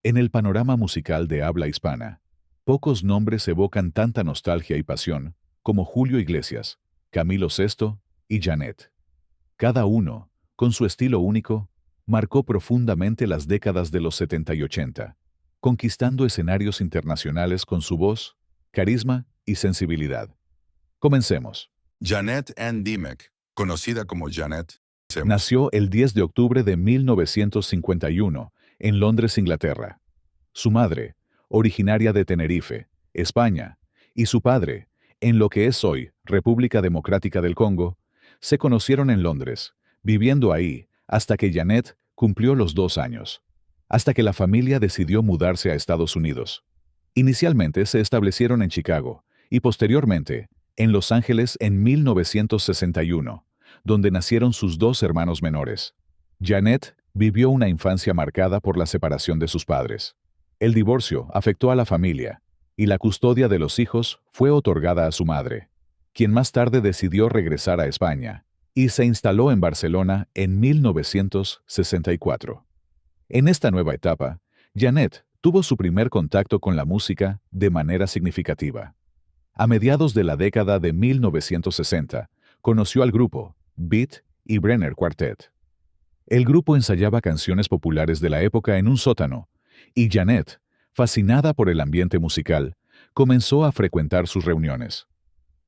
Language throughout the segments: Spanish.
En el panorama musical de habla hispana, pocos nombres evocan tanta nostalgia y pasión como Julio Iglesias, Camilo Sesto y Janet. Cada uno, con su estilo único, marcó profundamente las décadas de los 70 y 80, conquistando escenarios internacionales con su voz, carisma y sensibilidad. Comencemos. Janet Ann Dimmock, conocida como Janet, Nació el 10 de octubre de 1951 en Londres, Inglaterra. Su madre, originaria de Tenerife, España, y su padre, en lo que es hoy República Democrática del Congo, se conocieron en Londres, viviendo ahí hasta que Janet cumplió los 2 años, hasta que la familia decidió mudarse a Estados Unidos. Inicialmente se establecieron en Chicago y posteriormente en Los Ángeles en 1961, donde nacieron sus 2 hermanos menores. Janet vivió una infancia marcada por la separación de sus padres. El divorcio afectó a la familia, y la custodia de los hijos fue otorgada a su madre, quien más tarde decidió regresar a España, y se instaló en Barcelona en 1964. En esta nueva etapa, Janet tuvo su primer contacto con la música de manera significativa. A mediados de la década de 1960, conoció al grupo Beat y Brenner Quartet. El grupo ensayaba canciones populares de la época en un sótano, y Janet, fascinada por el ambiente musical, comenzó a frecuentar sus reuniones.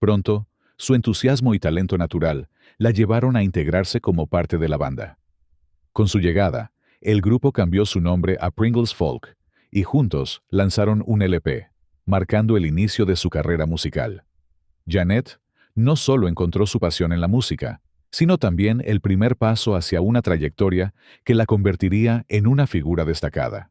Pronto, su entusiasmo y talento natural la llevaron a integrarse como parte de la banda. Con su llegada, el grupo cambió su nombre a Pringles Folk, y juntos lanzaron un LP, marcando el inicio de su carrera musical. Janet no solo encontró su pasión en la música, sino también el primer paso hacia una trayectoria que la convertiría en una figura destacada.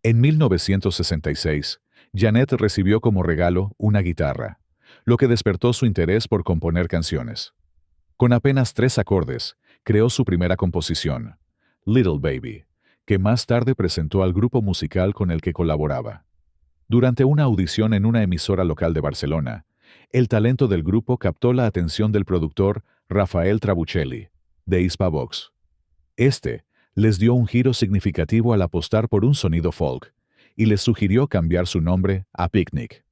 En 1966, Janet recibió como regalo una guitarra, lo que despertó su interés por componer canciones. Con apenas 3 acordes, creó su primera composición, Little Baby, que más tarde presentó al grupo musical con el que colaboraba. Durante una audición en una emisora local de Barcelona, el talento del grupo captó la atención del productor Rafael Trabuchelli, de Hispavox. Este les dio un giro significativo al apostar por un sonido folk, y les sugirió cambiar su nombre a Picnic.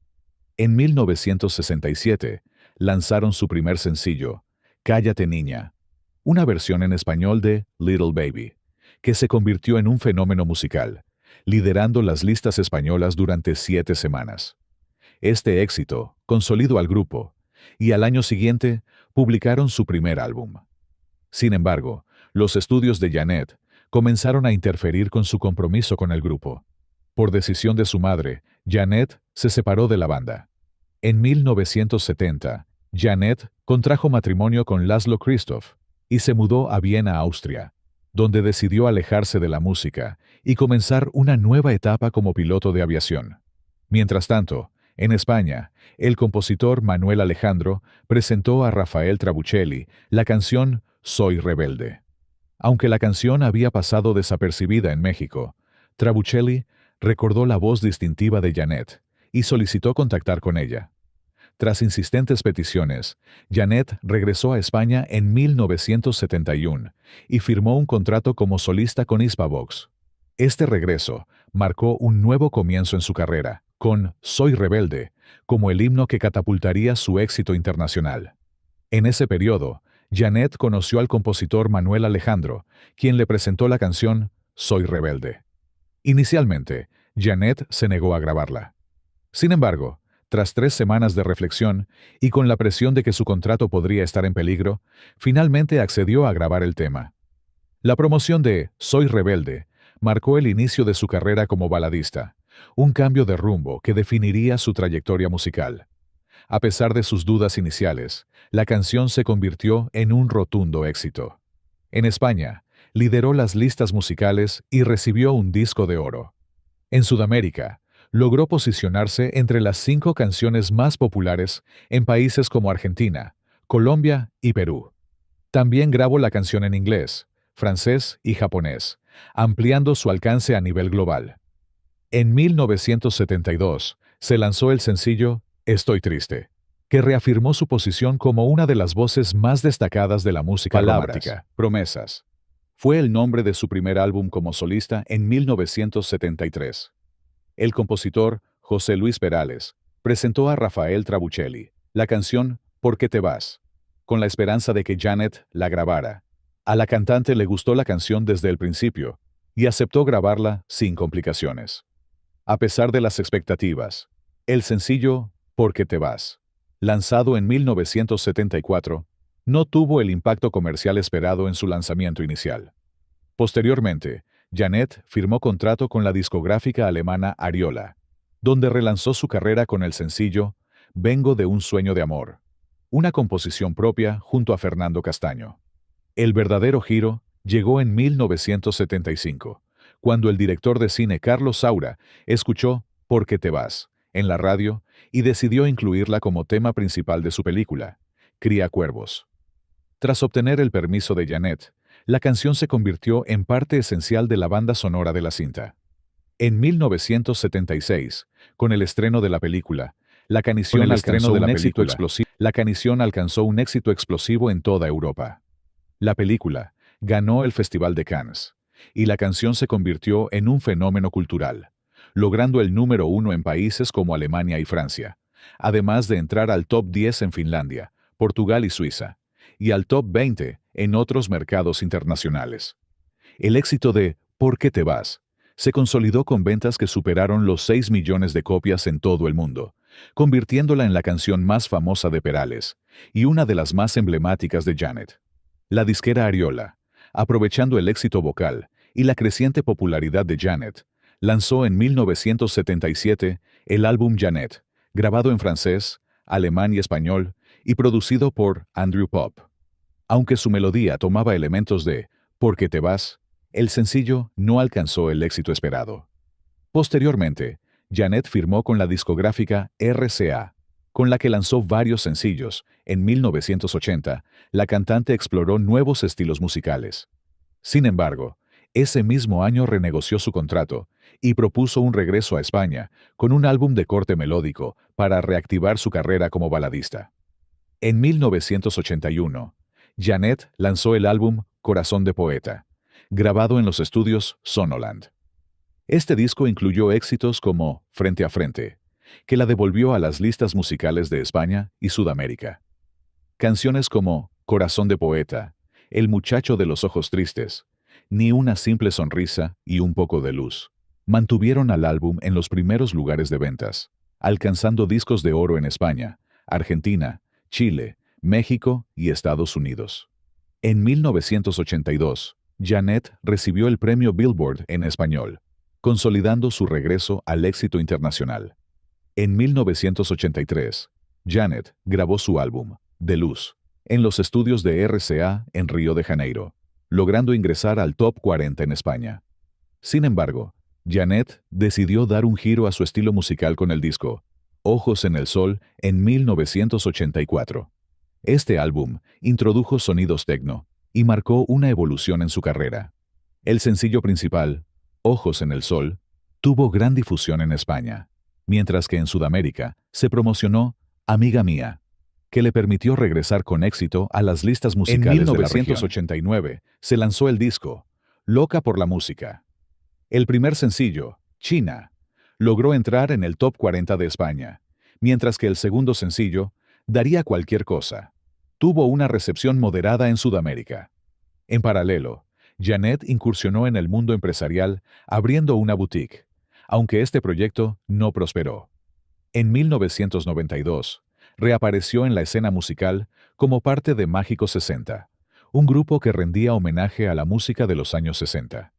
En 1967, lanzaron su primer sencillo, Cállate Niña, una versión en español de Little Baby, que se convirtió en un fenómeno musical, liderando las listas españolas durante 7 semanas. Este éxito consolidó al grupo, y al año siguiente publicaron su primer álbum. Sin embargo, los estudios de Janet comenzaron a interferir con su compromiso con el grupo. Por decisión de su madre, Janet se separó de la banda. En 1970, Janet contrajo matrimonio con Laszlo Christoph y se mudó a Viena, Austria, donde decidió alejarse de la música y comenzar una nueva etapa como piloto de aviación. Mientras tanto, en España, el compositor Manuel Alejandro presentó a Rafael Trabuchelli la canción Soy Rebelde. Aunque la canción había pasado desapercibida en México, Trabuchelli recordó la voz distintiva de Janet y solicitó contactar con ella. Tras insistentes peticiones, Janet regresó a España en 1971 y firmó un contrato como solista con Hispavox. Este regreso marcó un nuevo comienzo en su carrera, con Soy Rebelde como el himno que catapultaría su éxito internacional. En ese periodo, Janet conoció al compositor Manuel Alejandro, quien le presentó la canción Soy Rebelde. Inicialmente, Janet se negó a grabarla. Sin embargo, tras 3 semanas de reflexión y con la presión de que su contrato podría estar en peligro, finalmente accedió a grabar el tema. La promoción de Soy Rebelde marcó el inicio de su carrera como baladista, un cambio de rumbo que definiría su trayectoria musical. A pesar de sus dudas iniciales, la canción se convirtió en un rotundo éxito. En España, lideró las listas musicales y recibió un disco de oro. En Sudamérica, logró posicionarse entre las 5 canciones más populares en países como Argentina, Colombia y Perú. También grabó la canción en inglés, francés y japonés, ampliando su alcance a nivel global. En 1972, se lanzó el sencillo Estoy Triste, que reafirmó su posición como una de las voces más destacadas de la música romántica. Promesas. Fue el nombre de su primer álbum como solista en 1973. El compositor, José Luis Perales, presentó a Rafael Trabuchelli la canción ¿Por qué te vas?, con la esperanza de que Janet la grabara. A la cantante le gustó la canción desde el principio y aceptó grabarla sin complicaciones. A pesar de las expectativas, el sencillo ¿Por qué te vas?, lanzado en 1974, no tuvo el impacto comercial esperado en su lanzamiento inicial. Posteriormente, Janet firmó contrato con la discográfica alemana Ariola, donde relanzó su carrera con el sencillo Vengo de un sueño de amor, una composición propia junto a Fernando Castaño. El verdadero giro llegó en 1975, cuando el director de cine Carlos Saura escuchó ¿Por qué te vas?, en la radio y decidió incluirla como tema principal de su película, Cría cuervos. Tras obtener el permiso de Janet, la canción se convirtió en parte esencial de la banda sonora de la cinta. En 1976, con el estreno de la película, la canción alcanzó un éxito explosivo en toda Europa. La película ganó el Festival de Cannes, y la canción se convirtió en un fenómeno cultural, logrando el número 1 en países como Alemania y Francia, además de entrar al top 10 en Finlandia, Portugal y Suiza, y al top 20 en otros mercados internacionales. El éxito de ¿Por qué te vas?, se consolidó con ventas que superaron los 6 millones de copias en todo el mundo, convirtiéndola en la canción más famosa de Perales y una de las más emblemáticas de Janet. La disquera Ariola, aprovechando el éxito vocal y la creciente popularidad de Janet, lanzó en 1977 el álbum Janet, grabado en francés, alemán y español, y producido por Andrew Pop. Aunque su melodía tomaba elementos de ¿Por qué te vas?, el sencillo no alcanzó el éxito esperado. Posteriormente, Janet firmó con la discográfica RCA, con la que lanzó varios sencillos. En 1980, la cantante exploró nuevos estilos musicales. Sin embargo, ese mismo año renegoció su contrato y propuso un regreso a España con un álbum de corte melódico para reactivar su carrera como baladista. En 1981, Janet lanzó el álbum Corazón de Poeta, grabado en los estudios Sonoland. Este disco incluyó éxitos como Frente a Frente, que la devolvió a las listas musicales de España y Sudamérica. Canciones como Corazón de Poeta, El muchacho de los ojos tristes, Ni una simple sonrisa y Un poco de luz, mantuvieron al álbum en los primeros lugares de ventas, alcanzando discos de oro en España, Argentina, Chile, México y Estados Unidos. En 1982, Janet recibió el premio Billboard en español, consolidando su regreso al éxito internacional. En 1983, Janet grabó su álbum, De Luz, en los estudios de RCA en Río de Janeiro, logrando ingresar al top 40 en España. Sin embargo, Janet decidió dar un giro a su estilo musical con el disco Ojos en el Sol en 1984. Este álbum introdujo sonidos techno y marcó una evolución en su carrera. El sencillo principal, Ojos en el Sol, tuvo gran difusión en España, mientras que en Sudamérica se promocionó Amiga Mía, que le permitió regresar con éxito a las listas musicales de la región. En 1989 se lanzó el disco Loca por la Música. El primer sencillo, China, logró entrar en el top 40 de España, mientras que el segundo sencillo, Daría cualquier cosa, tuvo una recepción moderada en Sudamérica. En paralelo, Janet incursionó en el mundo empresarial abriendo una boutique, aunque este proyecto no prosperó. En 1992, reapareció en la escena musical como parte de Mágico 60, un grupo que rendía homenaje a la música de los años 60.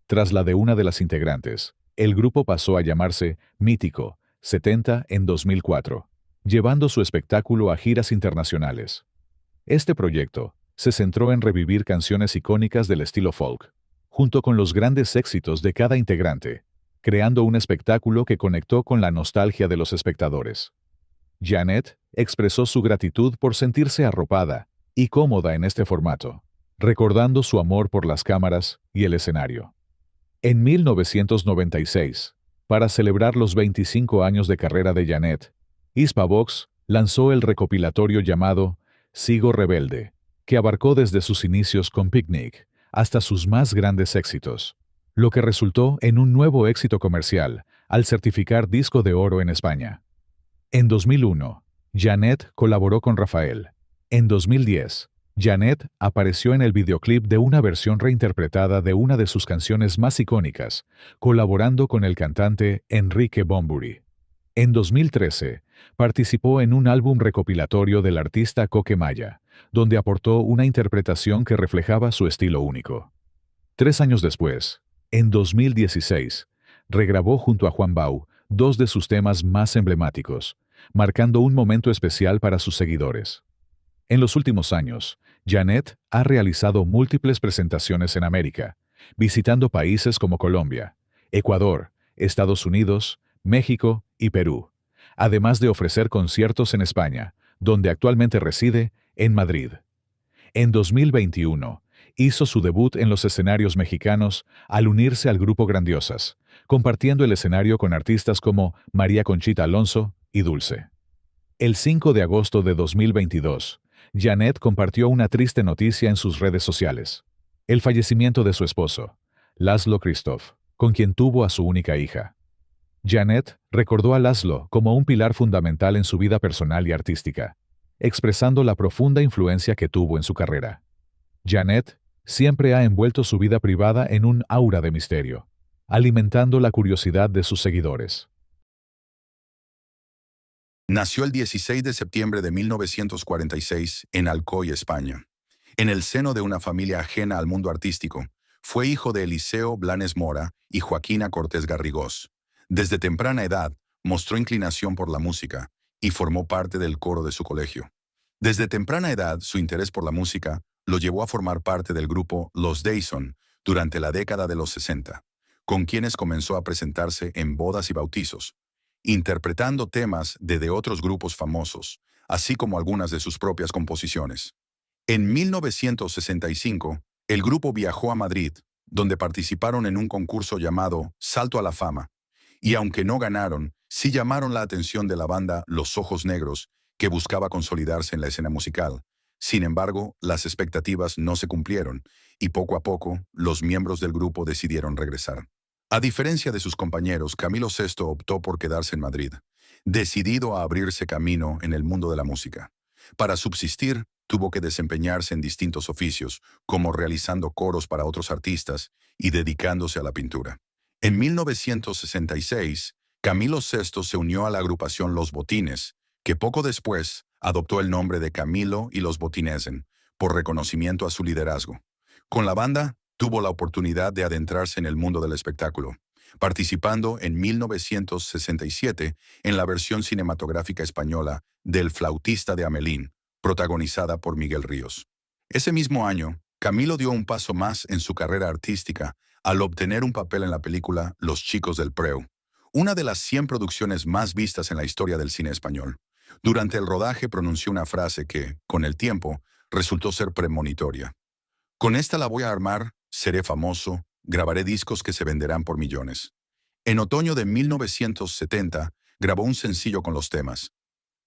Tras la de una de las integrantes, el grupo pasó a llamarse Mítico 70 en 2004, llevando su espectáculo a giras internacionales. Este proyecto se centró en revivir canciones icónicas del estilo folk, junto con los grandes éxitos de cada integrante, creando un espectáculo que conectó con la nostalgia de los espectadores. Janet expresó su gratitud por sentirse arropada y cómoda en este formato, recordando su amor por las cámaras y el escenario. En 1996, para celebrar los 25 años de carrera de Janet, Hispavox lanzó el recopilatorio llamado Sigo Rebelde, que abarcó desde sus inicios con Picnic hasta sus más grandes éxitos, lo que resultó en un nuevo éxito comercial al certificar disco de oro en España. En 2001, Janet colaboró con Rafael. En 2010, Janet apareció en el videoclip de una versión reinterpretada de una de sus canciones más icónicas, colaborando con el cantante Enrique Bunbury. En 2013, participó en un álbum recopilatorio del artista Coque Maya, donde aportó una interpretación que reflejaba su estilo único. 3 años después, en 2016, regrabó junto a Juan Bau dos de sus temas más emblemáticos, marcando un momento especial para sus seguidores. En los últimos años, Janet ha realizado múltiples presentaciones en América, visitando países como Colombia, Ecuador, Estados Unidos, México y Perú, además de ofrecer conciertos en España, donde actualmente reside, en Madrid. En 2021, hizo su debut en los escenarios mexicanos al unirse al grupo Grandiosas, compartiendo el escenario con artistas como María Conchita Alonso y Dulce. El 5 de agosto de 2022, Janet compartió una triste noticia en sus redes sociales: el fallecimiento de su esposo, Laszlo Krzysztof, con quien tuvo a su única hija. Janet recordó a Laszlo como un pilar fundamental en su vida personal y artística, expresando la profunda influencia que tuvo en su carrera. Janet siempre ha envuelto su vida privada en un aura de misterio, alimentando la curiosidad de sus seguidores. Nació el 16 de septiembre de 1946 en Alcoy, España. En el seno de una familia ajena al mundo artístico, fue hijo de Eliseo Blanes Mora y Joaquina Cortés Garrigós. Desde temprana edad, mostró inclinación por la música y formó parte del coro de su colegio. Desde temprana edad, su interés por la música lo llevó a formar parte del grupo Los Dayson durante la década de los 60, con quienes comenzó a presentarse en bodas y bautizos, interpretando temas de otros grupos famosos, así como algunas de sus propias composiciones. En 1965, el grupo viajó a Madrid, donde participaron en un concurso llamado Salto a la Fama, y aunque no ganaron, sí llamaron la atención de la banda Los Ojos Negros, que buscaba consolidarse en la escena musical. Sin embargo, las expectativas no se cumplieron, y poco a poco, los miembros del grupo decidieron regresar. A diferencia de sus compañeros, Camilo VI optó por quedarse en Madrid, decidido a abrirse camino en el mundo de la música. Para subsistir, tuvo que desempeñarse en distintos oficios, como realizando coros para otros artistas y dedicándose a la pintura. En 1966, Camilo VI se unió a la agrupación Los Botines, que poco después adoptó el nombre de Camilo y los Botinesen, por reconocimiento a su liderazgo. Con la banda, tuvo la oportunidad de adentrarse en el mundo del espectáculo, participando en 1967 en la versión cinematográfica española del Flautista de Hamelín, protagonizada por Miguel Ríos. Ese mismo año, Camilo dio un paso más en su carrera artística al obtener un papel en la película Los Chicos del Preu, una de las 100 producciones más vistas en la historia del cine español. Durante el rodaje pronunció una frase que, con el tiempo, resultó ser premonitoria. Con esta la voy a armar, seré famoso, grabaré discos que se venderán por millones. En otoño de 1970, grabó un sencillo con los temas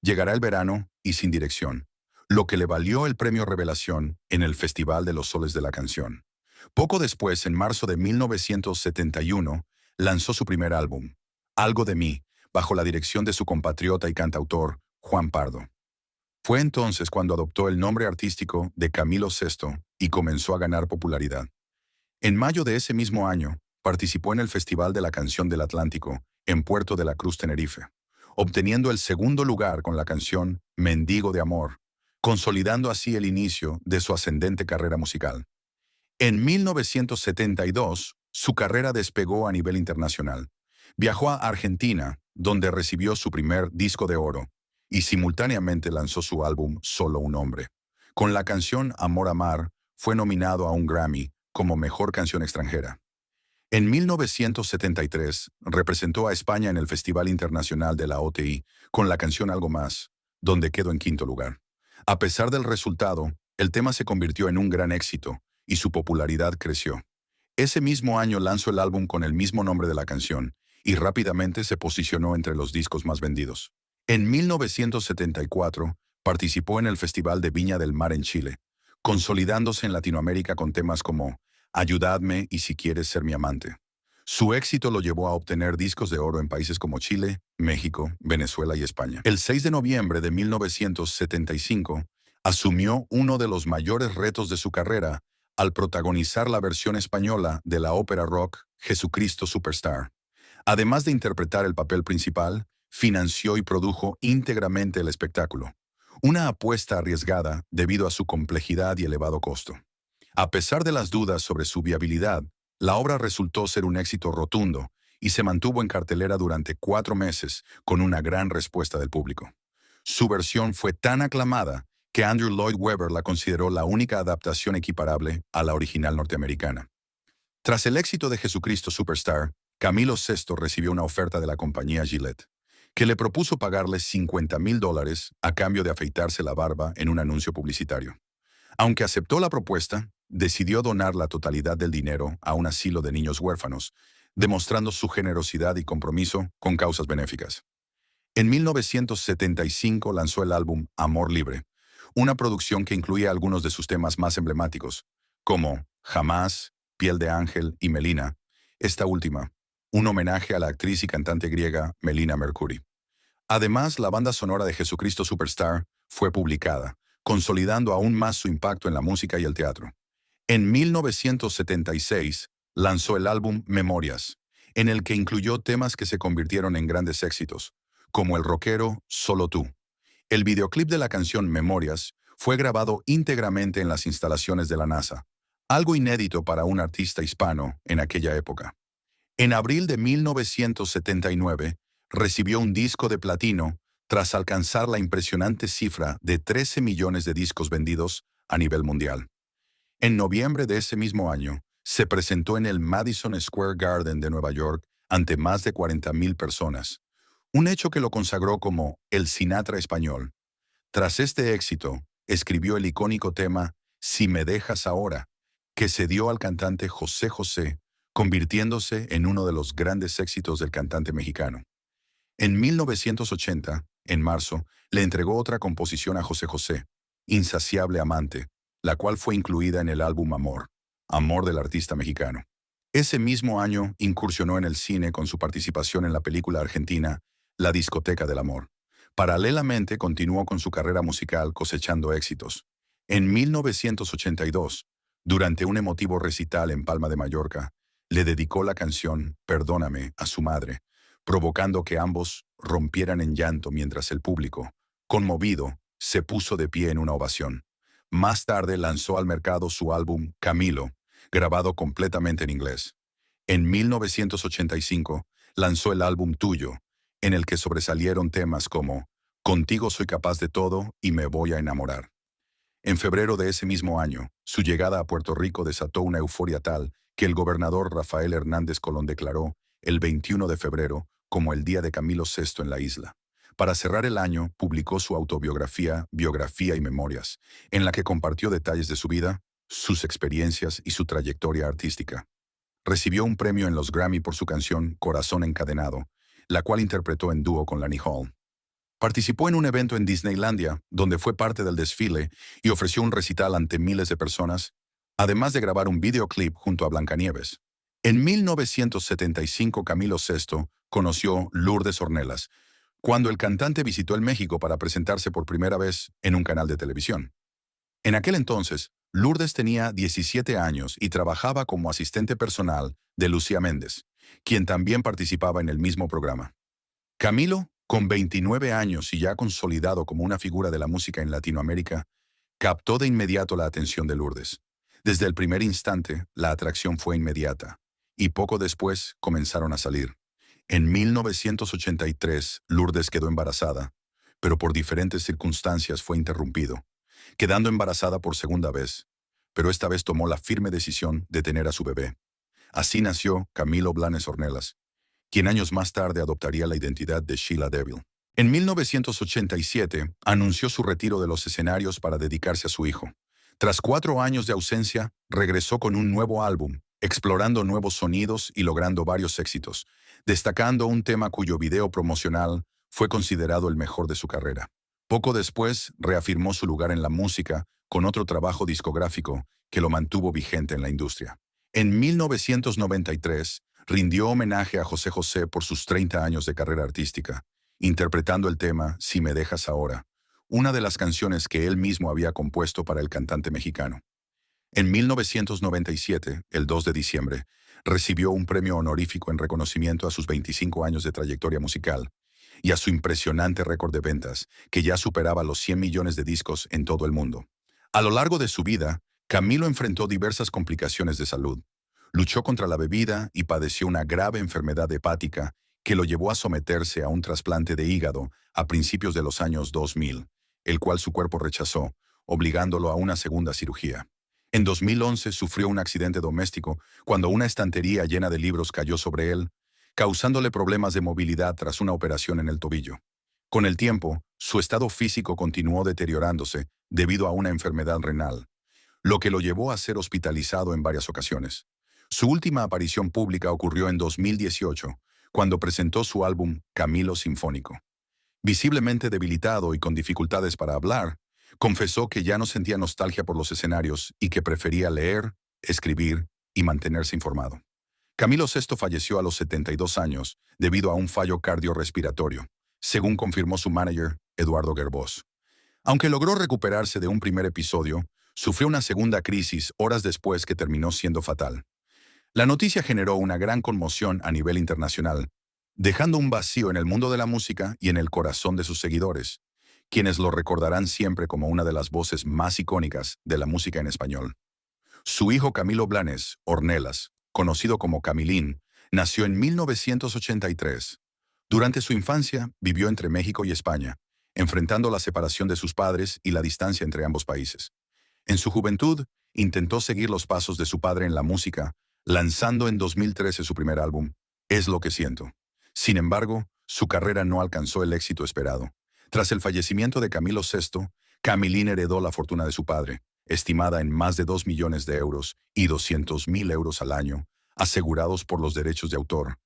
Llegará el verano y Sin dirección, lo que le valió el premio Revelación en el Festival de los Soles de la Canción. Poco después, en marzo de 1971, lanzó su primer álbum, Algo de mí, bajo la dirección de su compatriota y cantautor, Juan Pardo. Fue entonces cuando adoptó el nombre artístico de Camilo VI y comenzó a ganar popularidad. En mayo de ese mismo año, participó en el Festival de la Canción del Atlántico, en Puerto de la Cruz, Tenerife, obteniendo el segundo lugar con la canción Mendigo de Amor, consolidando así el inicio de su ascendente carrera musical. En 1972, su carrera despegó a nivel internacional. Viajó a Argentina, donde recibió su primer disco de oro, y simultáneamente lanzó su álbum Solo un hombre. Con la canción Amor a Mar, fue nominado a un Grammy como Mejor Canción Extranjera. En 1973, representó a España en el Festival Internacional de la OTI con la canción Algo Más, donde quedó en quinto lugar. A pesar del resultado, el tema se convirtió en un gran éxito y su popularidad creció. Ese mismo año lanzó el álbum con el mismo nombre de la canción y rápidamente se posicionó entre los discos más vendidos. En 1974, participó en el Festival de Viña del Mar en Chile, consolidándose en Latinoamérica con temas como Ayudadme y si quieres ser mi amante. Su éxito lo llevó a obtener discos de oro en países como Chile, México, Venezuela y España. El 6 de noviembre de 1975, asumió uno de los mayores retos de su carrera al protagonizar la versión española de la ópera rock Jesucristo Superstar. Además de interpretar el papel principal, financió y produjo íntegramente el espectáculo. Una apuesta arriesgada debido a su complejidad y elevado costo. A pesar de las dudas sobre su viabilidad, la obra resultó ser un éxito rotundo y se mantuvo en cartelera durante 4 meses con una gran respuesta del público. Su versión fue tan aclamada que Andrew Lloyd Webber la consideró la única adaptación equiparable a la original norteamericana. Tras el éxito de Jesucristo Superstar, Camilo VI recibió una oferta de la compañía Gillette, que le propuso pagarle $50,000 a cambio de afeitarse la barba en un anuncio publicitario. Aunque aceptó la propuesta, decidió donar la totalidad del dinero a un asilo de niños huérfanos, demostrando su generosidad y compromiso con causas benéficas. En 1975 lanzó el álbum Amor Libre, una producción que incluía algunos de sus temas más emblemáticos, como Jamás, Piel de Ángel y Melina, esta última, un homenaje a la actriz y cantante griega Melina Mercouri. Además, la banda sonora de Jesucristo Superstar fue publicada, consolidando aún más su impacto en la música y el teatro. En 1976 lanzó el álbum Memorias, en el que incluyó temas que se convirtieron en grandes éxitos, como el rockero Solo Tú. El videoclip de la canción Memorias fue grabado íntegramente en las instalaciones de la NASA, algo inédito para un artista hispano en aquella época. En abril de 1979, recibió un disco de platino tras alcanzar la impresionante cifra de 13 millones de discos vendidos a nivel mundial. En noviembre de ese mismo año, se presentó en el Madison Square Garden de Nueva York ante más de 40,000 personas, un hecho que lo consagró como el Sinatra español. Tras este éxito, escribió el icónico tema Si me dejas ahora, que se dio al cantante José José, convirtiéndose en uno de los grandes éxitos del cantante mexicano. En 1980, en marzo, le entregó otra composición a José José, Insaciable Amante, la cual fue incluida en el álbum Amor, Amor del artista mexicano. Ese mismo año incursionó en el cine con su participación en la película argentina La Discoteca del Amor. Paralelamente continuó con su carrera musical cosechando éxitos. En 1982, durante un emotivo recital en Palma de Mallorca, le dedicó la canción Perdóname a su madre, provocando que ambos rompieran en llanto mientras el público, conmovido, se puso de pie en una ovación. Más tarde lanzó al mercado su álbum Camilo, grabado completamente en inglés. En 1985 lanzó el álbum Tuyo, en el que sobresalieron temas como Contigo soy capaz de todo y me voy a enamorar. En febrero de ese mismo año, su llegada a Puerto Rico desató una euforia tal que el gobernador Rafael Hernández Colón declaró el 21 de febrero como el Día de Camilo VI en la isla. Para cerrar el año, publicó su autobiografía, Biografía y Memorias, en la que compartió detalles de su vida, sus experiencias y su trayectoria artística. Recibió un premio en los Grammy por su canción Corazón Encadenado, la cual interpretó en dúo con Lani Hall. Participó en un evento en Disneylandia, donde fue parte del desfile y ofreció un recital ante miles de personas, además de grabar un videoclip junto a Blancanieves. En 1975, Camilo VI conoció Lourdes Ornelas, cuando el cantante visitó el México para presentarse por primera vez en un canal de televisión. En aquel entonces, Lourdes tenía 17 años y trabajaba como asistente personal de Lucía Méndez, quien también participaba en el mismo programa. Camilo, con 29 años y ya consolidado como una figura de la música en Latinoamérica, captó de inmediato la atención de Lourdes. Desde el primer instante, la atracción fue inmediata, y poco después comenzaron a salir. En 1983, Lourdes quedó embarazada, pero por diferentes circunstancias fue interrumpido, quedando embarazada por segunda vez, pero esta vez tomó la firme decisión de tener a su bebé. Así nació Camilo Blanes Ornelas, quien años más tarde adoptaría la identidad de Sheila Devil. En 1987, anunció su retiro de los escenarios para dedicarse a su hijo. Tras 4 años de ausencia, regresó con un nuevo álbum, explorando nuevos sonidos y logrando varios éxitos, destacando un tema cuyo video promocional fue considerado el mejor de su carrera. Poco después, reafirmó su lugar en la música con otro trabajo discográfico que lo mantuvo vigente en la industria. En 1993, rindió homenaje a José José por sus 30 años de carrera artística, interpretando el tema Si me dejas ahora, una de las canciones que él mismo había compuesto para el cantante mexicano. En 1997, el 2 de diciembre, recibió un premio honorífico en reconocimiento a sus 25 años de trayectoria musical y a su impresionante récord de ventas, que ya superaba los 100 millones de discos en todo el mundo. A lo largo de su vida, Camilo enfrentó diversas complicaciones de salud. Luchó contra la bebida y padeció una grave enfermedad hepática que lo llevó a someterse a un trasplante de hígado a principios de los años 2000, el cual su cuerpo rechazó, obligándolo a una segunda cirugía. En 2011 sufrió un accidente doméstico cuando una estantería llena de libros cayó sobre él, causándole problemas de movilidad tras una operación en el tobillo. Con el tiempo, su estado físico continuó deteriorándose debido a una enfermedad renal, lo que lo llevó a ser hospitalizado en varias ocasiones. Su última aparición pública ocurrió en 2018, cuando presentó su álbum Camilo Sinfónico. Visiblemente debilitado y con dificultades para hablar, confesó que ya no sentía nostalgia por los escenarios y que prefería leer, escribir y mantenerse informado. Camilo VI falleció a los 72 años debido a un fallo cardiorrespiratorio, según confirmó su manager, Eduardo Gerbós. Aunque logró recuperarse de un primer episodio, sufrió una segunda crisis horas después que terminó siendo fatal. La noticia generó una gran conmoción a nivel internacional, dejando un vacío en el mundo de la música y en el corazón de sus seguidores, quienes lo recordarán siempre como una de las voces más icónicas de la música en español. Su hijo Camilo Blanes Ornelas, conocido como Camilín, nació en 1983. Durante su infancia vivió entre México y España, enfrentando la separación de sus padres y la distancia entre ambos países. En su juventud, intentó seguir los pasos de su padre en la música, lanzando en 2013 su primer álbum, Es lo que siento. Sin embargo, su carrera no alcanzó el éxito esperado. Tras el fallecimiento de Camilo VI, Camilín heredó la fortuna de su padre, estimada en más de 2 millones de euros y 200.000 euros al año, asegurados por los derechos de autor,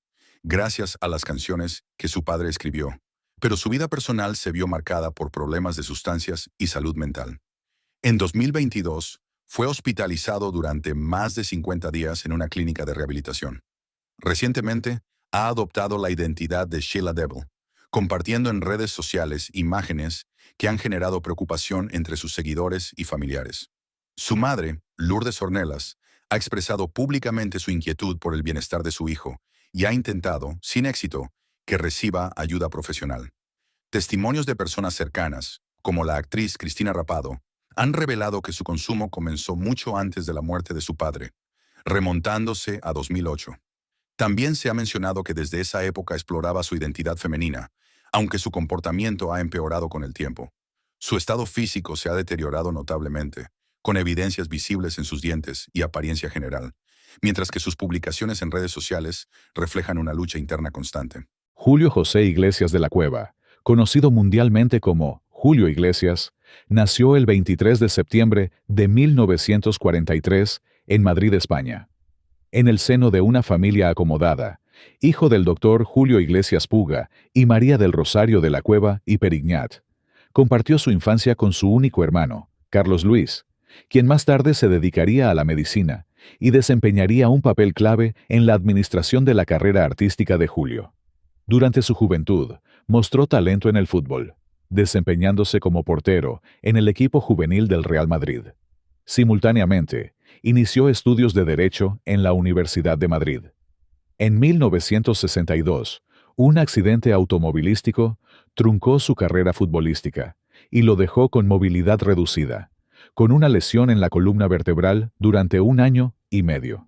gracias a las canciones que su padre escribió. Pero su vida personal se vio marcada por problemas de sustancias y salud mental. En 2022, fue hospitalizado durante más de 50 días en una clínica de rehabilitación. Recientemente, ha adoptado la identidad de Sheila Devil, compartiendo en redes sociales imágenes que han generado preocupación entre sus seguidores y familiares. Su madre, Lourdes Ornelas, ha expresado públicamente su inquietud por el bienestar de su hijo y ha intentado, sin éxito, que reciba ayuda profesional. Testimonios de personas cercanas, como la actriz Cristina Rapado, han revelado que su consumo comenzó mucho antes de la muerte de su padre, remontándose a 2008. También se ha mencionado que desde esa época exploraba su identidad femenina, aunque su comportamiento ha empeorado con el tiempo. Su estado físico se ha deteriorado notablemente, con evidencias visibles en sus dientes y apariencia general, mientras que sus publicaciones en redes sociales reflejan una lucha interna constante. Julio José Iglesias de la Cueva, conocido mundialmente como Julio Iglesias, nació el 23 de septiembre de 1943 en Madrid, España. En el seno de una familia acomodada, hijo del doctor Julio Iglesias Puga y María del Rosario de la Cueva y Perignat, compartió su infancia con su único hermano, Carlos Luis, quien más tarde se dedicaría a la medicina y desempeñaría un papel clave en la administración de la carrera artística de Julio. Durante su juventud, mostró talento en el fútbol, desempeñándose como portero en el equipo juvenil del Real Madrid. Simultáneamente, inició estudios de Derecho en la Universidad de Madrid. En 1962, un accidente automovilístico truncó su carrera futbolística y lo dejó con movilidad reducida, con una lesión en la columna vertebral durante 1 año y medio.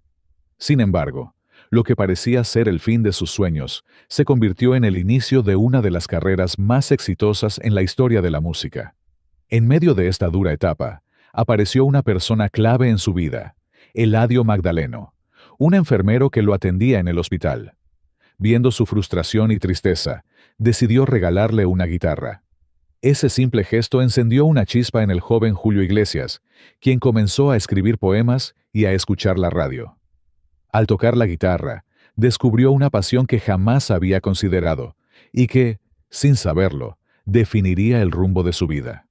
Sin embargo, lo que parecía ser el fin de sus sueños se convirtió en el inicio de una de las carreras más exitosas en la historia de la música. En medio de esta dura etapa, apareció una persona clave en su vida, Eladio Magdaleno, un enfermero que lo atendía en el hospital. Viendo su frustración y tristeza, decidió regalarle una guitarra. Ese simple gesto encendió una chispa en el joven Julio Iglesias, quien comenzó a escribir poemas y a escuchar la radio. Al tocar la guitarra, descubrió una pasión que jamás había considerado y que, sin saberlo, definiría el rumbo de su vida.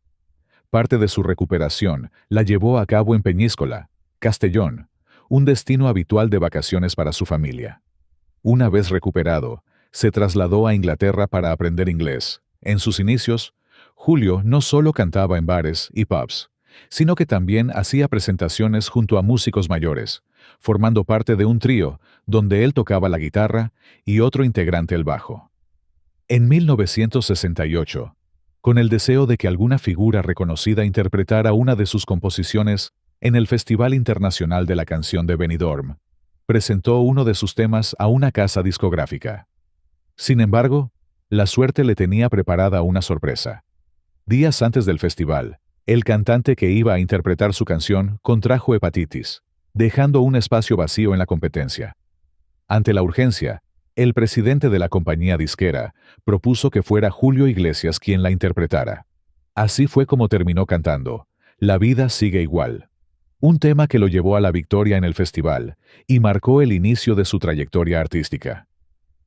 Parte de su recuperación la llevó a cabo en Peñíscola, Castellón, un destino habitual de vacaciones para su familia. Una vez recuperado, se trasladó a Inglaterra para aprender inglés. En sus inicios, Julio no solo cantaba en bares y pubs, sino que también hacía presentaciones junto a músicos mayores, formando parte de un trío donde él tocaba la guitarra y otro integrante el bajo. En 1968, con el deseo de que alguna figura reconocida interpretara una de sus composiciones en el Festival Internacional de la Canción de Benidorm, presentó uno de sus temas a una casa discográfica. Sin embargo, la suerte le tenía preparada una sorpresa. Días antes del festival, el cantante que iba a interpretar su canción contrajo hepatitis, dejando un espacio vacío en la competencia. Ante la urgencia, el presidente de la compañía disquera propuso que fuera Julio Iglesias quien la interpretara. Así fue como terminó cantando La vida sigue igual, un tema que lo llevó a la victoria en el festival y marcó el inicio de su trayectoria artística.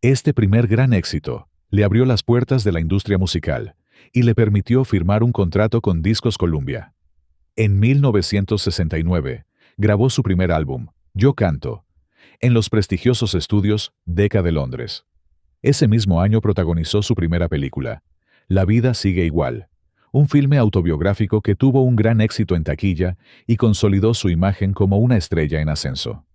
Este primer gran éxito le abrió las puertas de la industria musical y le permitió firmar un contrato con Discos Columbia. En 1969, grabó su primer álbum, Yo Canto, en los prestigiosos estudios Decca de Londres. Ese mismo año protagonizó su primera película, La vida sigue igual, un filme autobiográfico que tuvo un gran éxito en taquilla y consolidó su imagen como una estrella en ascenso.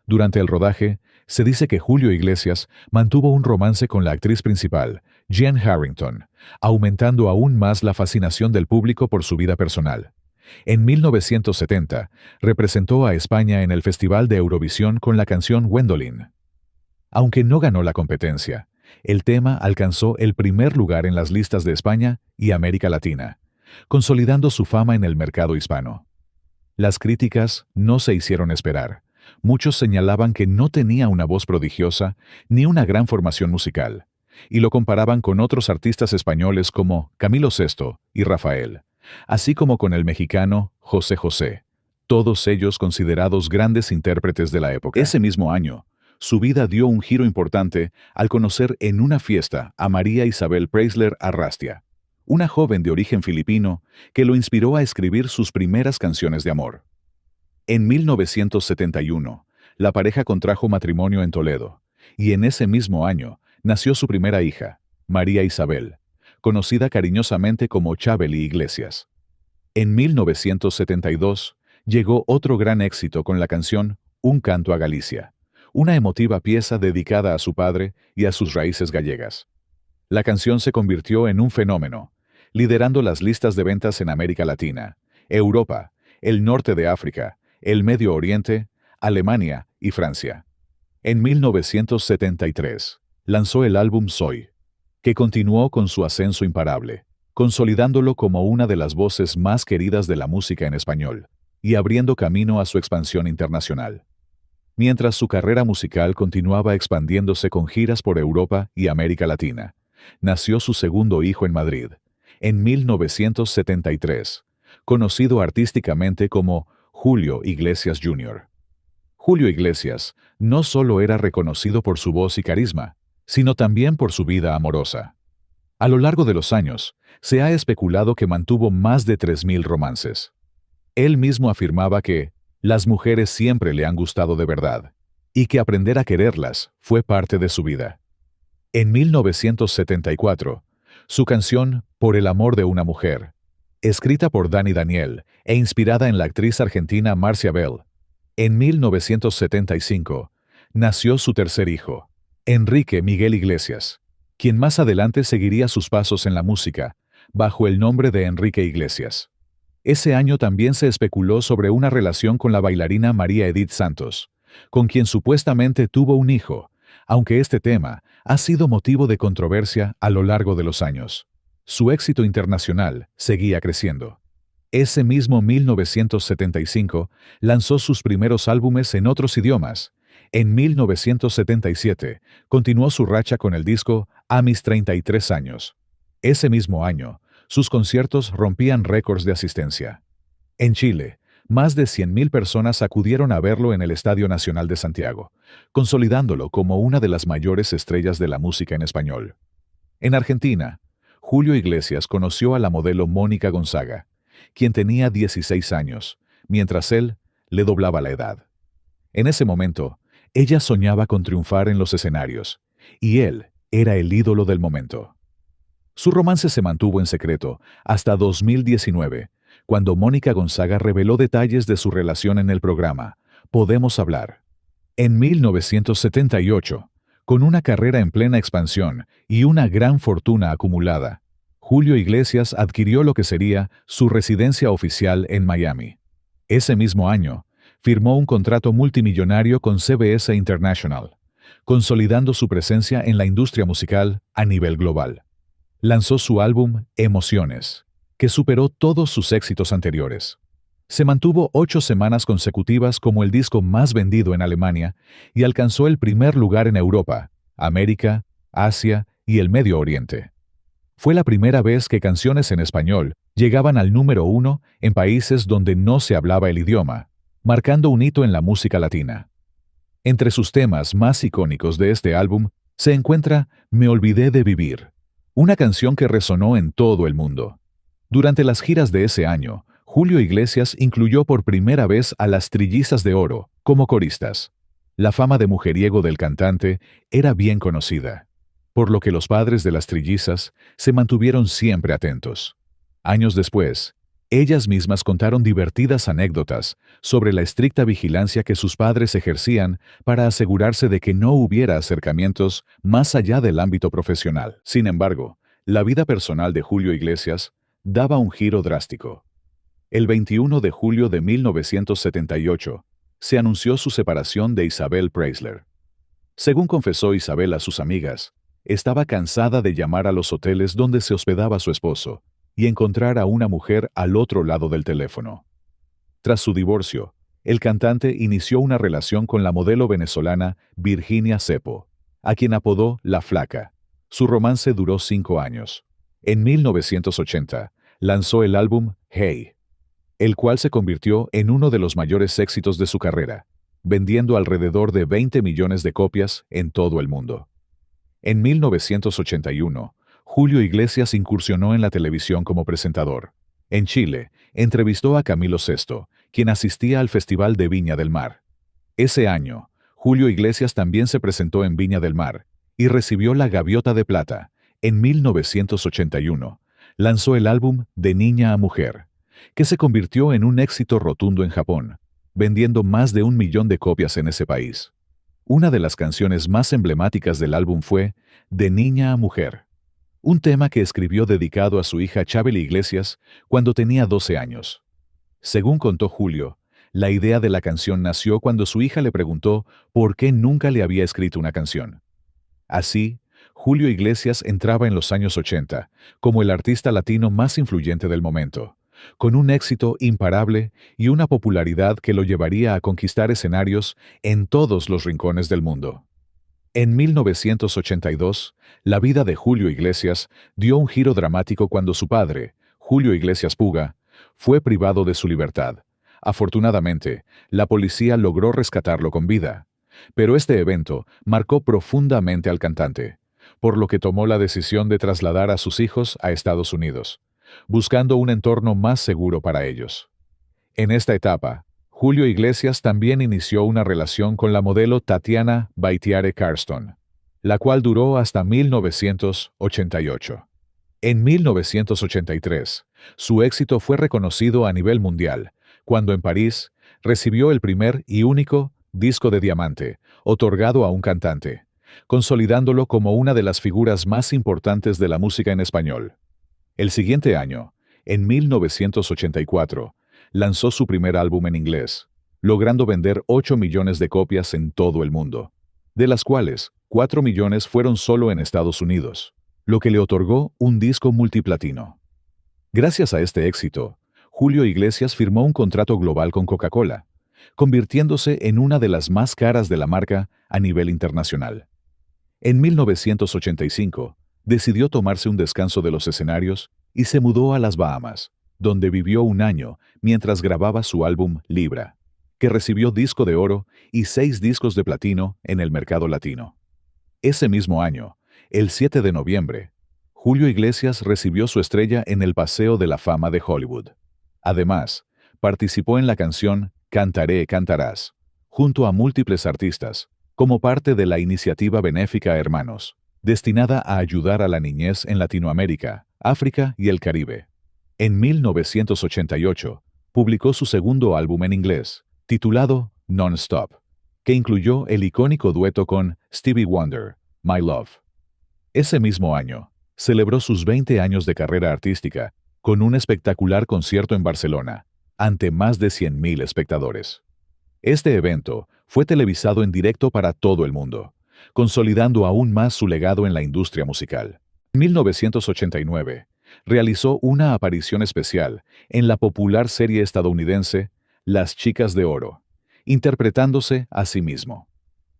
Durante el rodaje, se dice que Julio Iglesias mantuvo un romance con la actriz principal, Jen Harrington, aumentando aún más la fascinación del público por su vida personal. En 1970, representó a España en el Festival de Eurovisión con la canción Gwendolyn. Aunque no ganó la competencia, el tema alcanzó el primer lugar en las listas de España y América Latina, consolidando su fama en el mercado hispano. Las críticas no se hicieron esperar. Muchos señalaban que no tenía una voz prodigiosa ni una gran formación musical, y lo comparaban con otros artistas españoles como Camilo Sesto y Rafael, así como con el mexicano José José, todos ellos considerados grandes intérpretes de la época. Ese mismo año, su vida dio un giro importante al conocer en una fiesta a María Isabel Preisler Arrastia, una joven de origen filipino que lo inspiró a escribir sus primeras canciones de amor. En 1971, la pareja contrajo matrimonio en Toledo, y en ese mismo año nació su primera hija, María Isabel, conocida cariñosamente como Chabeli Iglesias. En 1972, llegó otro gran éxito con la canción Un canto a Galicia, una emotiva pieza dedicada a su padre y a sus raíces gallegas. La canción se convirtió en un fenómeno, liderando las listas de ventas en América Latina, Europa, el norte de África, el Medio Oriente, Alemania y Francia. En 1973, lanzó el álbum Soy, que continuó con su ascenso imparable, consolidándolo como una de las voces más queridas de la música en español y abriendo camino a su expansión internacional. Mientras su carrera musical continuaba expandiéndose con giras por Europa y América Latina, nació su segundo hijo en Madrid, en 1973, conocido artísticamente como Julio Iglesias Jr. Julio Iglesias no solo era reconocido por su voz y carisma, sino también por su vida amorosa. A lo largo de los años, se ha especulado que mantuvo más de 3.000 romances. Él mismo afirmaba que las mujeres siempre le han gustado de verdad, y que aprender a quererlas fue parte de su vida. En 1974, su canción Por el amor de una mujer, escrita por Dani Daniel e inspirada en la actriz argentina Marcia Bell. En 1975, nació su tercer hijo, Enrique Miguel Iglesias, quien más adelante seguiría sus pasos en la música, bajo el nombre de Enrique Iglesias. Ese año también se especuló sobre una relación con la bailarina María Edith Santos, con quien supuestamente tuvo un hijo, aunque este tema ha sido motivo de controversia a lo largo de los años. Su éxito internacional seguía creciendo. Ese mismo 1975 lanzó sus primeros álbumes en otros idiomas. En 1977 continuó su racha con el disco A mis 33 años. Ese mismo año, sus conciertos rompían récords de asistencia. En Chile, más de 100.000 personas acudieron a verlo en el Estadio Nacional de Santiago, consolidándolo como una de las mayores estrellas de la música en español. En Argentina, Julio Iglesias conoció a la modelo Mónica Gonzaga, quien tenía 16 años, mientras él le doblaba la edad. En ese momento, ella soñaba con triunfar en los escenarios, y él era el ídolo del momento. Su romance se mantuvo en secreto hasta 2019, cuando Mónica Gonzaga reveló detalles de su relación en el programa Podemos Hablar. En 1978, con una carrera en plena expansión y una gran fortuna acumulada, Julio Iglesias adquirió lo que sería su residencia oficial en Miami. Ese mismo año, firmó un contrato multimillonario con CBS International, consolidando su presencia en la industria musical a nivel global. Lanzó su álbum Emociones, que superó todos sus éxitos anteriores. Se mantuvo 8 semanas consecutivas como el disco más vendido en Alemania y alcanzó el primer lugar en Europa, América, Asia y el Medio Oriente. Fue la primera vez que canciones en español llegaban al número 1 en países donde no se hablaba el idioma, marcando un hito en la música latina. Entre sus temas más icónicos de este álbum se encuentra Me olvidé de vivir, una canción que resonó en todo el mundo. Durante las giras de ese año, Julio Iglesias incluyó por primera vez a las Trillizas de Oro como coristas. La fama de mujeriego del cantante era bien conocida, por lo que los padres de las trillizas se mantuvieron siempre atentos. Años después, ellas mismas contaron divertidas anécdotas sobre la estricta vigilancia que sus padres ejercían para asegurarse de que no hubiera acercamientos más allá del ámbito profesional. Sin embargo, la vida personal de Julio Iglesias daba un giro drástico. El 21 de julio de 1978, se anunció su separación de Isabel Preisler. Según confesó Isabel a sus amigas, estaba cansada de llamar a los hoteles donde se hospedaba su esposo y encontrar a una mujer al otro lado del teléfono. Tras su divorcio, el cantante inició una relación con la modelo venezolana Virginia Cepo, a quien apodó La Flaca. Su romance duró 5 años. En 1980, lanzó el álbum Hey, el cual se convirtió en uno de los mayores éxitos de su carrera, vendiendo alrededor de 20 millones de copias en todo el mundo. En 1981, Julio Iglesias incursionó en la televisión como presentador. En Chile, entrevistó a Camilo Sesto, quien asistía al Festival de Viña del Mar. Ese año, Julio Iglesias también se presentó en Viña del Mar y recibió la Gaviota de Plata. En 1981, lanzó el álbum De Niña a Mujer, que se convirtió en un éxito rotundo en Japón, vendiendo más de 1 millón de copias en ese país. Una de las canciones más emblemáticas del álbum fue De Niña a Mujer, un tema que escribió dedicado a su hija Chabeli Iglesias cuando tenía 12 años. Según contó Julio, la idea de la canción nació cuando su hija le preguntó por qué nunca le había escrito una canción. Así, Julio Iglesias entraba en los años 80 como el artista latino más influyente del momento, con un éxito imparable y una popularidad que lo llevaría a conquistar escenarios en todos los rincones del mundo. En 1982, la vida de Julio Iglesias dio un giro dramático cuando su padre, Julio Iglesias Puga, fue privado de su libertad. Afortunadamente, la policía logró rescatarlo con vida, pero este evento marcó profundamente al cantante, por lo que tomó la decisión de trasladar a sus hijos a Estados Unidos, buscando un entorno más seguro para ellos. En esta etapa, Julio Iglesias también inició una relación con la modelo Tatiana Baitiare Carston, la cual duró hasta 1988. En 1983, su éxito fue reconocido a nivel mundial, cuando en París recibió el primer y único disco de diamante, otorgado a un cantante, consolidándolo como una de las figuras más importantes de la música en español. El siguiente año, en 1984, lanzó su primer álbum en inglés, logrando vender 8 millones de copias en todo el mundo, de las cuales 4 millones fueron solo en Estados Unidos, lo que le otorgó un disco multiplatino. Gracias a este éxito, Julio Iglesias firmó un contrato global con Coca-Cola, convirtiéndose en una de las más caras de la marca a nivel internacional. En 1985, decidió tomarse un descanso de los escenarios y se mudó a las Bahamas, donde vivió un año mientras grababa su álbum Libra, que recibió disco de oro y 6 discos de platino en el mercado latino. Ese mismo año, el 7 de noviembre, Julio Iglesias recibió su estrella en el Paseo de la Fama de Hollywood. Además, participó en la canción Cantaré, cantarás, junto a múltiples artistas, como parte de la iniciativa benéfica Hermanos, destinada a ayudar a la niñez en Latinoamérica, África y el Caribe. En 1988, publicó su segundo álbum en inglés, titulado Non-Stop, que incluyó el icónico dueto con Stevie Wonder, My Love. Ese mismo año, celebró sus 20 años de carrera artística con un espectacular concierto en Barcelona, ante más de 100.000 espectadores. Este evento fue televisado en directo para todo el mundo, consolidando aún más su legado en la industria musical. En 1989, realizó una aparición especial en la popular serie estadounidense Las Chicas de Oro, interpretándose a sí mismo.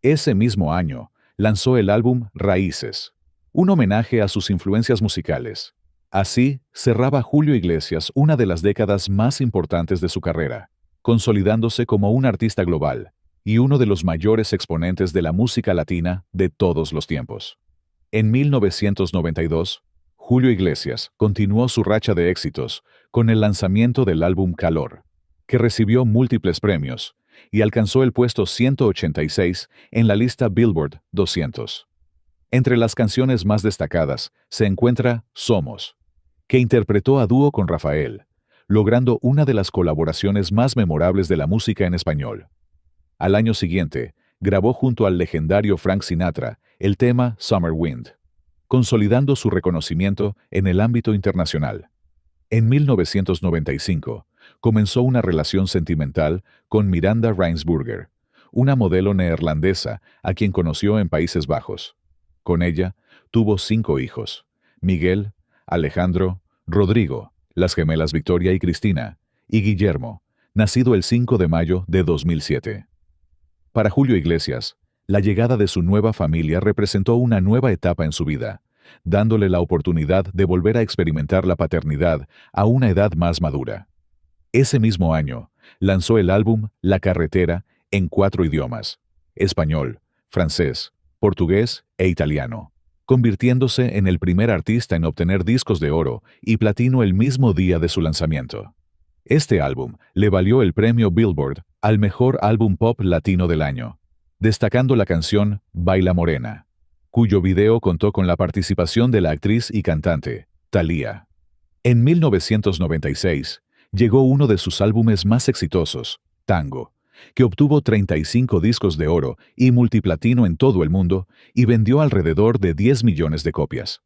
Ese mismo año, lanzó el álbum Raíces, un homenaje a sus influencias musicales. Así, cerraba Julio Iglesias una de las décadas más importantes de su carrera, consolidándose como un artista global y uno de los mayores exponentes de la música latina de todos los tiempos. En 1992, Julio Iglesias continuó su racha de éxitos con el lanzamiento del álbum Calor, que recibió múltiples premios y alcanzó el puesto 186 en la lista Billboard 200. Entre las canciones más destacadas se encuentra Somos, que interpretó a dúo con Rafael, logrando una de las colaboraciones más memorables de la música en español. Al año siguiente, grabó junto al legendario Frank Sinatra el tema Summer Wind, consolidando su reconocimiento en el ámbito internacional. En 1995, comenzó una relación sentimental con Miranda Reinsburger, una modelo neerlandesa a quien conoció en Países Bajos. Con ella, tuvo 5 hijos: Miguel, Alejandro, Rodrigo, las gemelas Victoria y Cristina, y Guillermo, nacido el 5 de mayo de 2007. Para Julio Iglesias, la llegada de su nueva familia representó una nueva etapa en su vida, dándole la oportunidad de volver a experimentar la paternidad a una edad más madura. Ese mismo año, lanzó el álbum La Carretera en 4 idiomas: español, francés, portugués e italiano, convirtiéndose en el primer artista en obtener discos de oro y platino el mismo día de su lanzamiento. Este álbum le valió el premio Billboard al mejor álbum pop latino del año, destacando la canción Baila Morena, cuyo video contó con la participación de la actriz y cantante Thalía. En 1996, llegó uno de sus álbumes más exitosos, Tango, que obtuvo 35 discos de oro y multiplatino en todo el mundo y vendió alrededor de 10 millones de copias.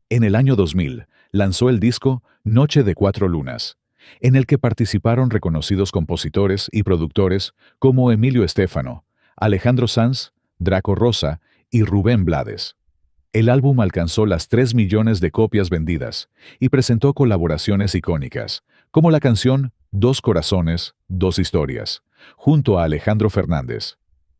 En el año 2000, lanzó el disco Noche de 4 Lunas, en el que participaron reconocidos compositores y productores como Emilio Estéfano, Alejandro Sanz, Draco Rosa y Rubén Blades. El álbum alcanzó las 3 millones de copias vendidas y presentó colaboraciones icónicas, como la canción Dos Corazones, Dos Historias, junto a Alejandro Fernández.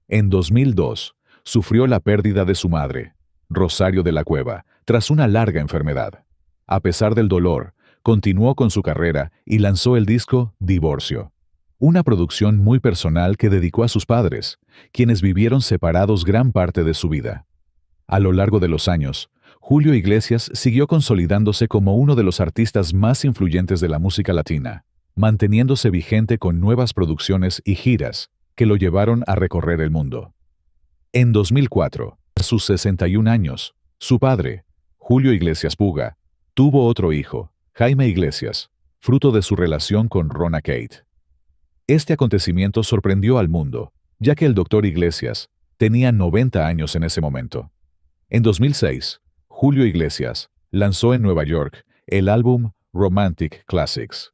En 2002, sufrió la pérdida de su madre, Rosario de la Cueva, tras una larga enfermedad. A pesar del dolor, continuó con su carrera y lanzó el disco Divorcio, una producción muy personal que dedicó a sus padres, quienes vivieron separados gran parte de su vida. A lo largo de los años, Julio Iglesias siguió consolidándose como uno de los artistas más influyentes de la música latina, manteniéndose vigente con nuevas producciones y giras que lo llevaron a recorrer el mundo. En 2004, a sus 61 años, su padre, Julio Iglesias Puga, tuvo otro hijo, Jaime Iglesias, fruto de su relación con Rona Kate. Este acontecimiento sorprendió al mundo, ya que el Dr. Iglesias tenía 90 años en ese momento. En 2006, Julio Iglesias lanzó en Nueva York el álbum Romantic Classics,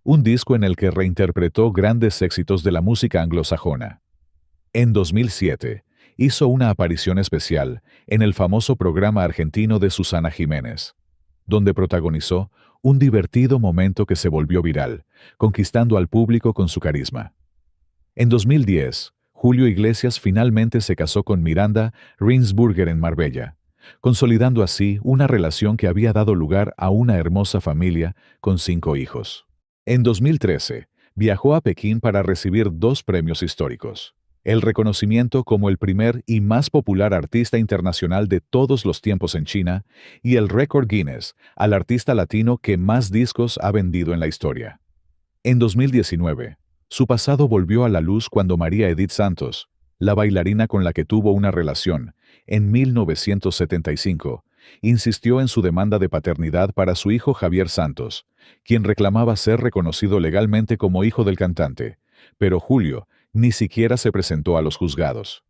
un disco en el que reinterpretó grandes éxitos de la música anglosajona. En 2007, hizo una aparición especial en el famoso programa argentino de Susana Jiménez, donde protagonizó un divertido momento que se volvió viral, conquistando al público con su carisma. En 2010, Julio Iglesias finalmente se casó con Miranda Reinsburger en Marbella, consolidando así una relación que había dado lugar a una hermosa familia con 5 hijos. En 2013, viajó a Pekín para recibir 2 premios históricos: el reconocimiento como el primer y más popular artista internacional de todos los tiempos en China y el récord Guinness al artista latino que más discos ha vendido en la historia. En 2019, Su pasado volvió a la luz cuando María Edith Santos, la bailarina con la que tuvo una relación, en 1975, insistió en su demanda de paternidad para su hijo Javier Santos, quien reclamaba ser reconocido legalmente como hijo del cantante, pero Julio ni siquiera se presentó a los juzgados.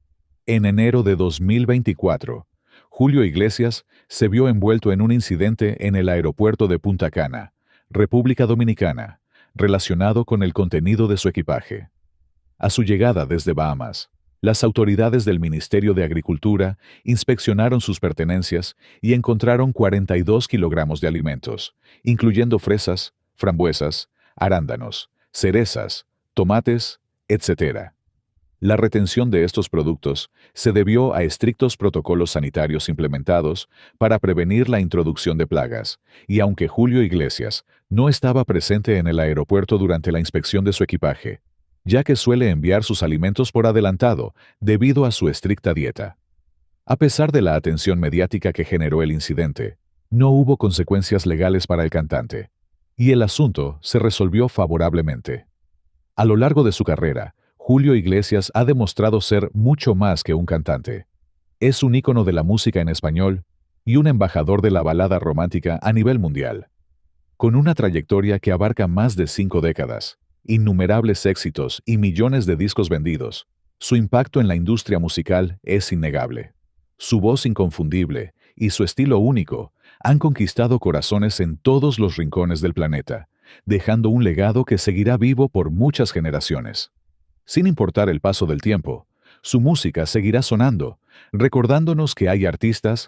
En enero de 2024, Julio Iglesias se vio envuelto en un incidente en el aeropuerto de Punta Cana, República Dominicana, relacionado con el contenido de su equipaje. A su llegada desde Bahamas, las autoridades del Ministerio de Agricultura inspeccionaron sus pertenencias y encontraron 42 kilogramos de alimentos, incluyendo fresas, frambuesas, arándanos, cerezas, tomates, etc. La retención de estos productos se debió a estrictos protocolos sanitarios implementados para prevenir la introducción de plagas, y aunque Julio Iglesias no estaba presente en el aeropuerto durante la inspección de su equipaje, ya que suele enviar sus alimentos por adelantado debido a su estricta dieta. A pesar de la atención mediática que generó el incidente, no hubo consecuencias legales para el cantante, y el asunto se resolvió favorablemente. A lo largo de su carrera, Julio Iglesias ha demostrado ser mucho más que un cantante. Es un ícono de la música en español y un embajador de la balada romántica a nivel mundial. Con una trayectoria que abarca más de 5 décadas, innumerables éxitos y millones de discos vendidos, su impacto en la industria musical es innegable. Su voz inconfundible y su estilo único han conquistado corazones en todos los rincones del planeta, dejando un legado que seguirá vivo por muchas generaciones. Sin importar el paso del tiempo, su música seguirá sonando, recordándonos que hay artistas